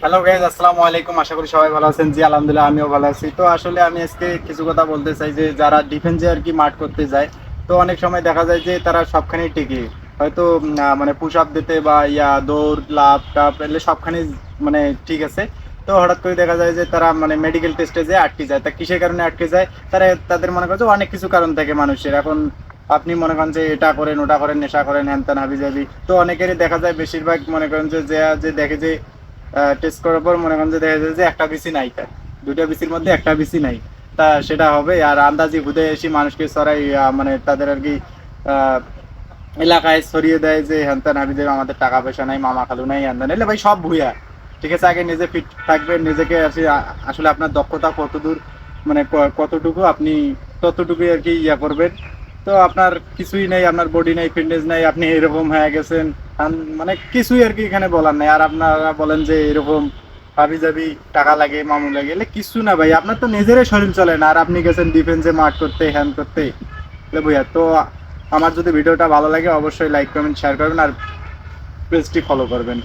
Hello guys, আসসালামু আলাইকুম। আশা করি সবাই ভালো আছেন। জি আলহামদুলিল্লাহ, আমিও ভালো আছি। তো আসলে আমি আজকে কিছু কথা বলতে চাই যে যারা ডিফেন্সে আর কি মাঠ করতে যায়, তো অনেক সময় দেখা যায় যে তারা সবখানেই টিকে, হয়তো মানে পুশ আপ দিতে বা দৌড় লাফ টাপ এলে সবখানে মানে ঠিক আছে। তো হঠাৎ করে দেখা যায় যে তারা মানে মেডিকেল টেস্টে যেয়ে আটকে যায়। তা কিসের কারণে আটকে যায়? তাদের মনে করছে অনেক কিছু কারণ থাকে মানুষের। এখন আপনি মনে করেন যে এটা করেন ওটা করেন, নেশা করেন, হ্যান ত্যান হাবি জাবি। তো অনেকেরই দেখা যায়, বেশিরভাগ মনে করেন যে দেখে যে টেস্ট করার পর মনে করেন যে দেখা যায় যে একটা বিসি নাই, তার দুইটা বিসির মধ্যে একটা বিসি নাই। তা সেটা হবে আর আন্দাজি হুদে এসে মানুষকে ছড়াই, মানে তাদের আর কি আহ, এলাকায় ছড়িয়ে দেয় যে হ্যান হাবি যে আমাদের টাকা পয়সা নাই, মামা খালু নাই, হ্যান এলে ভাই সব ভুয়া। ঠিক আছে, আগে নিজে ফিট থাকবেন, নিজেকে আসলে আপনার দক্ষতা কতদূর, মানে কতটুকু আপনি ততটুকুই আর কি করবেন। তো আপনার কিছুই নেই, আপনার বডি নেই, ফিটনেস নেই, আপনি এরকম হয়ে গেছেন। মানে কিছুই আর কি এখানে বলার নেই। আর আপনারা বলেন যে এরকম হাবি জাবি টাকা লাগে, মামু লাগে, এলে কিছু না ভাই, আপনার তো নিজেরই শরীর চলে না, আর আপনি গেছেন ডিফেন্সে মাঠ করতে, হ্যান করতে। ভাইয়া তো আমার যদি ভিডিওটা ভালো লাগে অবশ্যই লাইক কমেন্ট শেয়ার করবেন আর পেজটি ফলো করবেন।